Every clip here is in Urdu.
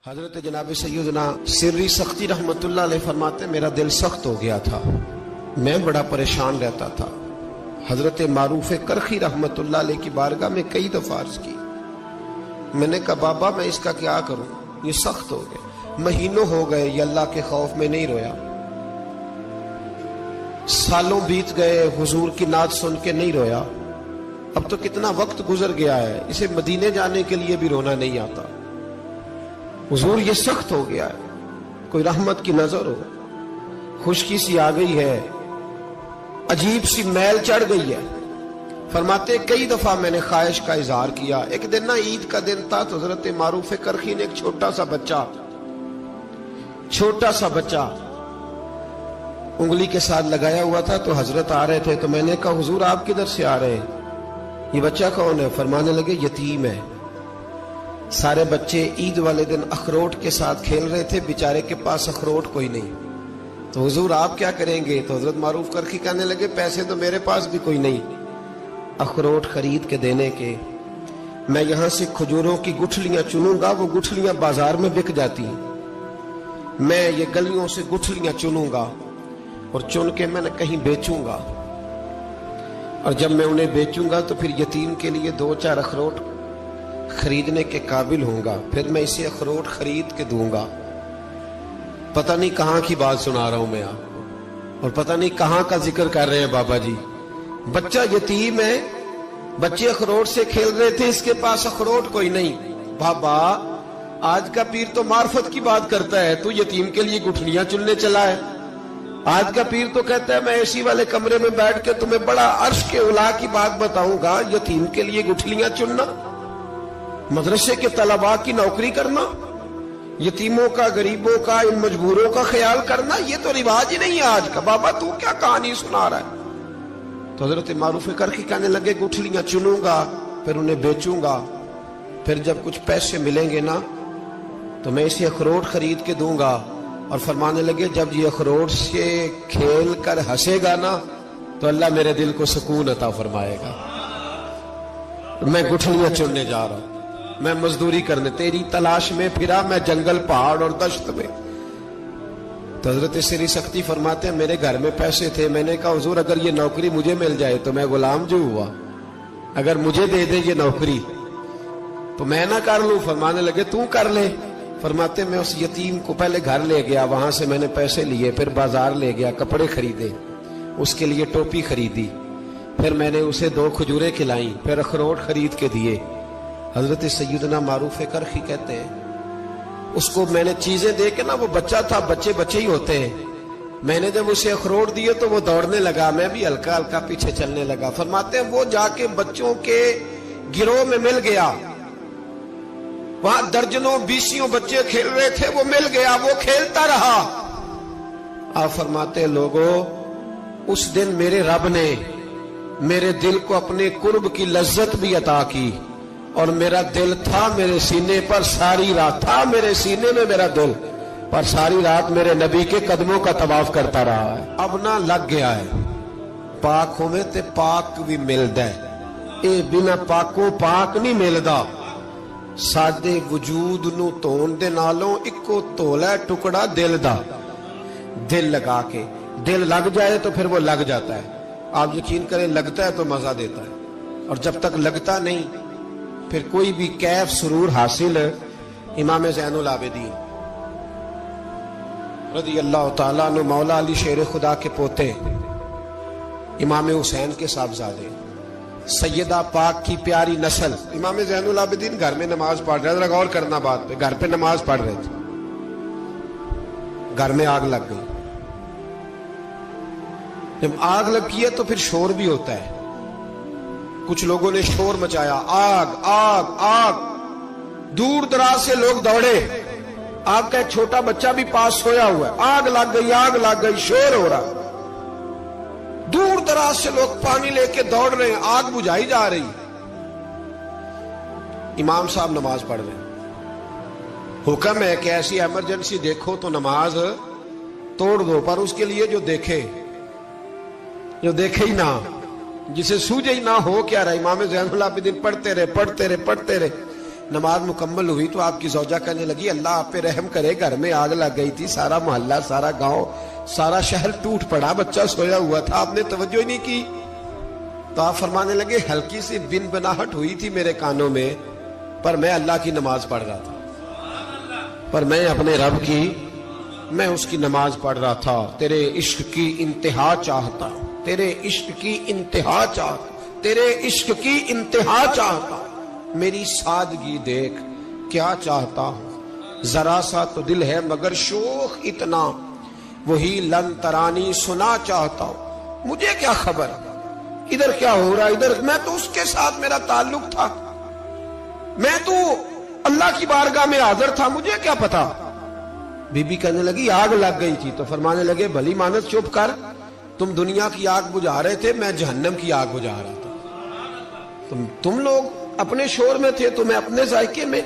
حضرت جناب سیدنا سری سختی رحمت اللہ علیہ فرماتے میرا دل سخت ہو گیا تھا، میں بڑا پریشان رہتا تھا۔ حضرت معروف کرخی رحمت اللہ علیہ کی بارگاہ میں کئی دفعہ عرض کی، میں نے کہا بابا میں اس کا کیا کروں، یہ سخت ہو گئے، مہینوں ہو گئے یہ اللہ کے خوف میں نہیں رویا، سالوں بیت گئے حضور کی نعت سن کے نہیں رویا، اب تو کتنا وقت گزر گیا ہے، اسے مدینے جانے کے لیے بھی رونا نہیں آتا، حضور یہ سخت ہو گیا ہے، کوئی رحمت کی نظر ہو، خشکی سی آ گئی ہے، عجیب سی میل چڑھ گئی ہے۔ فرماتے کئی دفعہ میں نے خواہش کا اظہار کیا۔ ایک دن نا عید کا دن تھا تو حضرت معروف کرخی نے ایک چھوٹا سا بچہ انگلی کے ساتھ لگایا ہوا تھا، تو حضرت آ رہے تھے، تو میں نے کہا حضور آپ کدھر سے آ رہے ہیں، یہ بچہ کون ہے؟ فرمانے لگے یتیم ہے۔ سارے بچے عید والے دن اخروٹ کے ساتھ کھیل رہے تھے، بیچارے کے پاس اخروٹ کوئی نہیں، تو حضور آپ کیا کریں گے؟ تو حضرت معروف کرخی کہنے لگے پیسے تو میرے پاس بھی کوئی نہیں اخروٹ خرید کے دینے کے، میں یہاں سے کھجوروں کی گٹھلیاں چنوں گا، وہ گٹھلیاں بازار میں بک جاتی ہیں، میں یہ گلیوں سے گٹھلیاں چنوں گا اور چن کے میں نے کہیں بیچوں گا، اور جب میں انہیں بیچوں گا تو پھر یتیم کے لیے 2-4 اخروٹ خریدنے کے قابل ہوں گا، پھر میں اسے اخروٹ خرید کے دوں گا۔ پتہ نہیں کہاں کی بات سنا رہا ہوں میں آپ کو، اور پتہ نہیں کہاں کا ذکر کر رہے ہیں بابا جی۔ بچہ یتیم ہے، بچے اخروٹ سے کھیل رہے تھے، اس کے پاس اخروٹ کوئی نہیں۔ بابا آج کا پیر تو معرفت کی بات کرتا ہے، تو یتیم کے لیے گٹھلیاں چننے چلا ہے۔ آج کا پیر تو کہتا ہے میں اے سی والے کمرے میں بیٹھ کے تمہیں بڑا عرش کے اعلیٰ کی بات بتاؤں گا، یتیم کے لیے گٹھلیاں چننا، مدرسے کے طلباء کی نوکری کرنا، یتیموں کا، غریبوں کا، ان مجبوروں کا خیال کرنا، یہ تو رواج ہی نہیں ہے آج کا۔ بابا تو کیا کہانی سنا رہا ہے؟ تو حضرت معروف کرخی کہنے لگے گٹھلیاں چنوں گا، پھر انہیں بیچوں گا، پھر جب کچھ پیسے ملیں گے نا تو میں اسے اخروٹ خرید کے دوں گا، اور فرمانے لگے جب یہ اخروٹ سے کھیل کر ہنسے گا نا تو اللہ میرے دل کو سکون عطا فرمائے گا۔ میں گٹھلیاں چننے جا رہا ہوں، میں مزدوری کرنے، تیری تلاش میں پھرا میں جنگل، پہاڑ اور دشت میں۔ تو حضرت سری سختی فرماتے ہیں میرے گھر میں پیسے تھے، میں نے کہا حضور اگر یہ نوکری مجھے مل جائے تو میں غلام جو ہوا، اگر مجھے دے دے یہ نوکری تو میں نہ کر لوں؟ فرمانے لگے تو کر لے۔ فرماتے میں اس یتیم کو پہلے گھر لے گیا، وہاں سے میں نے پیسے لیے، پھر بازار لے گیا، کپڑے خریدے، اس کے لیے ٹوپی خریدی، پھر میں نے اسے 2 کھجوریں کھلائیں، پھر اخروٹ خرید کے دیے۔ حضرت سیدنا معروف کرخی کہتے ہیں اس کو میں نے چیزیں دے کے نا، وہ بچہ تھا، بچے ہی ہوتے ہیں، میں نے جب اسے اخروٹ دیے تو وہ دوڑنے لگا، میں بھی ہلکا ہلکا پیچھے چلنے لگا۔ فرماتے ہیں وہ جا کے بچوں کے گروہ میں مل گیا، وہاں درجنوں 20 بچے کھیل رہے تھے، وہ مل گیا، وہ کھیلتا رہا۔ آپ فرماتے ہیں لوگوں اس دن میرے رب نے میرے دل کو اپنے قرب کی لذت بھی عطا کی، اور میرا دل تھا میرے سینے پر ساری رات، تھا میرے سینے میں میرا دل، پر ساری رات میرے نبی کے قدموں کا طواف کرتا رہا ہے۔ اب نہ لگ گیا ہے، پاک ہوئے تے پاک بھی ملدا ہے، اے بنا پاکوں پاک نہیں ملدا، سادے وجود نو تون دے نالوں اکو تولا ٹکڑا دل دا، دل لگا کے، دل لگ جائے تو پھر وہ لگ جاتا ہے۔ آپ یقین کریں لگتا ہے تو مزہ دیتا ہے، اور جب تک لگتا نہیں پھر کوئی بھی کیف سرور حاصل۔ امام زین العابدین رضی اللہ تعالیٰ عنہ مولا علی شیر خدا کے پوتے، امام حسین کے صاحبزادے، سیدہ پاک کی پیاری نسل، امام زین العابدین گھر میں نماز پڑھ رہے تھے، غور کرنا بات پہ، گھر پہ نماز پڑھ رہے تھے، گھر میں آگ لگ گئی۔ جب آگ لگی ہے تو پھر شور بھی ہوتا ہے، کچھ لوگوں نے شور مچایا، آگ آگ آگ، دور دراز سے لوگ دوڑے، آپ کا ایک چھوٹا بچہ بھی پاس سویا ہوا ہے، آگ لگ گئی، شور ہو رہا، دور دراز سے لوگ پانی لے کے دوڑ رہے ہیں، آگ بجھائی جا رہی، امام صاحب نماز پڑھ رہے ہیں، حکم ہے کہ ایسی ایمرجنسی دیکھو تو نماز توڑ دو، پر اس کے لیے جو دیکھے ہی نہ، جسے سوجے ہی نہ ہو کیا رہا۔ امام زین العابدین پڑھتے رہے، نماز مکمل ہوئی تو آپ کی زوجہ کہنے لگی اللہ آپ پہ رحم کرے، گھر میں آگ لگ گئی تھی، سارا محلہ، سارا گاؤں، سارا شہر ٹوٹ پڑا، بچہ سویا ہوا تھا، آپ نے توجہ ہی نہیں کی۔ تو آپ فرمانے لگے ہلکی سی بن بناہٹ ہوئی تھی میرے کانوں میں، پر میں اللہ کی نماز پڑھ رہا تھا، پر میں اپنے رب کی، میں اس کی نماز پڑھ رہا تھا، تیرے عشق کی انتہا چاہتا، تیرے عشق کی انتہا چاہتا، تیرے عشق کی انتہا چاہتا، میری سادگی دیکھ کیا چاہتا ہوں، ذرا سا تو دل ہے مگر شوق اتنا، وہی لن ترانی سنا چاہتا ہوں، مجھے کیا خبر ادھر کیا ہو رہا، ادھر میں تو اس کے ساتھ میرا تعلق تھا، میں تو اللہ کی بارگاہ میں حاضر تھا، مجھے کیا پتا۔ بی بی کہنے لگی آگ لگ گئی تھی، تو فرمانے لگے بھلی مانت چپ کر، تم دنیا کی آگ بجھا رہے تھے، میں جہنم کی آگ بجھا رہا تھا، تم لوگ اپنے شور میں تھے تو میں اپنے ذائقے میں۔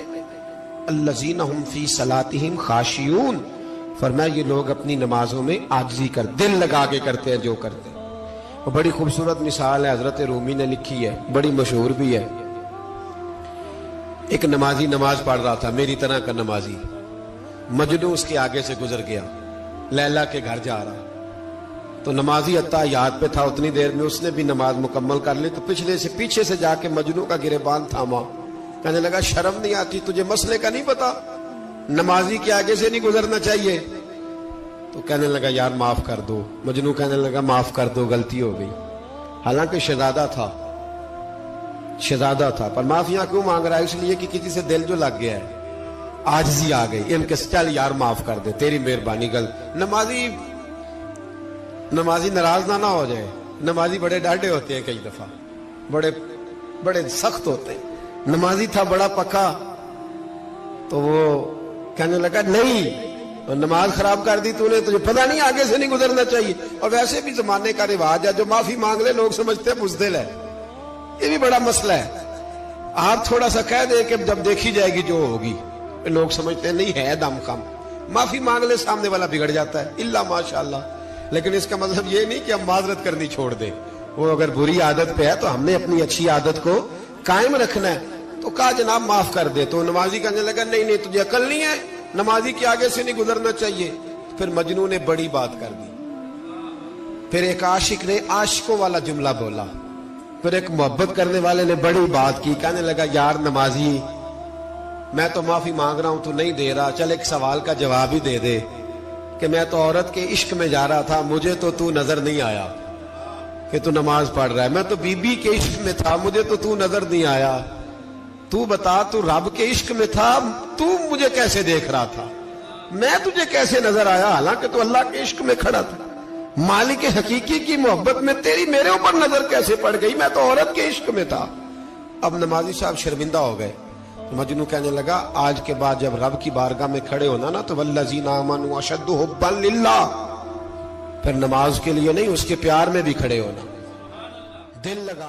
الذین ہم فی صلاتہم خاشعون، فرمایا یہ لوگ اپنی نمازوں میں عاجزی کر، دل لگا کے کرتے ہیں جو کرتے ہیں۔ اور بڑی خوبصورت مثال ہے، حضرت رومی نے لکھی ہے، بڑی مشہور بھی ہے۔ ایک نمازی نماز پڑھ رہا تھا، میری طرح کا نمازی، مجنوں اس کے آگے سے گزر گیا، لیلا کے گھر جا رہا، تو نمازی اتحیات پہ تھا، اتنی دیر میں اس نے بھی نماز مکمل کر لی، تو پیچھے سے جا کے مجنوں کا گریبان تھاما، کہنے لگا شرم نہیں آتی تجھے، مسئلے کا نہیں پتا، نمازی کے آگے سے نہیں گزرنا چاہیے؟ تو کہنے لگا یار معاف کر دو، مجنوں کہنے لگا معاف کر دو، غلطی ہو گئی، حالانکہ شہزادہ تھا، پر معافیاں کیوں مانگ رہا ہے؟ اس لیے کہ کسی سے دل جو لگ گیا ہے، عاجزی آ گئی، ان کے چل یار معاف کر دے، تیری مہربانی، نمازی ناراض نہ ہو جائے، نمازی بڑے ڈاڈے ہوتے ہیں، کئی دفعہ بڑے سخت ہوتے ہیں، نمازی تھا بڑا پکا، تو وہ کہنے لگا نہیں، نماز خراب کر دی تو نے، تجھے پتہ نہیں آگے سے نہیں گزرنا چاہیے، اور ویسے بھی زمانے کا رواج ہے جو معافی مانگ لے لوگ سمجھتے ہیں بزدل ہے، یہ بھی بڑا مسئلہ ہے۔ آپ تھوڑا سا کہہ دیں کہ جب دیکھی جائے گی جو ہوگی، لوگ سمجھتے ہیں نہیں ہے دم کم، معافی مانگ لے سامنے والا بگڑ جاتا ہے، الا ماشاءاللہ، لیکن اس کا مطلب یہ نہیں کہ ہم معذرت کرنی چھوڑ دیں، وہ اگر بری عادت پہ ہے تو ہم نے اپنی اچھی عادت کو قائم رکھنا ہے، تو کہا جناب معاف کر دے، تو نمازی کہنے لگا نہیں تجھے عقل نہیں ہے، نمازی کے آگے سے نہیں گزرنا چاہیے۔ پھر مجنوں نے بڑی بات کر دی، پھر ایک عاشق نے عاشقوں والا جملہ بولا، پھر ایک محبت کرنے والے نے بڑی بات کی، کہنے لگا یار نمازی میں تو معافی مانگ رہا ہوں تو نہیں دے رہا، چل ایک سوال کا جواب ہی دے دے کہ میں تو عورت کے عشق میں جا رہا تھا، مجھے تو نظر نہیں آیا کہ تو نماز پڑھ رہا ہے، میں تو بی بی کے عشق میں تھا، مجھے تو نظر نہیں آیا، تو بتا تو رب کے عشق میں تھا، تو مجھے کیسے دیکھ رہا تھا، میں تجھے کیسے نظر آیا، حالانکہ تو اللہ کے عشق میں کھڑا تھا، مالک حقیقی کی محبت میں تیری میرے اوپر نظر کیسے پڑ گئی، میں تو عورت کے عشق میں تھا۔ اب نمازی صاحب شرمندہ ہو گئے، مجنوں کہنے لگا آج کے بعد جب رب کی بارگاہ میں کھڑے ہونا نا تو والذین آمنوا اشد حبا للہ، پھر نماز کے لیے نہیں اس کے پیار میں بھی کھڑے ہونا، دل لگا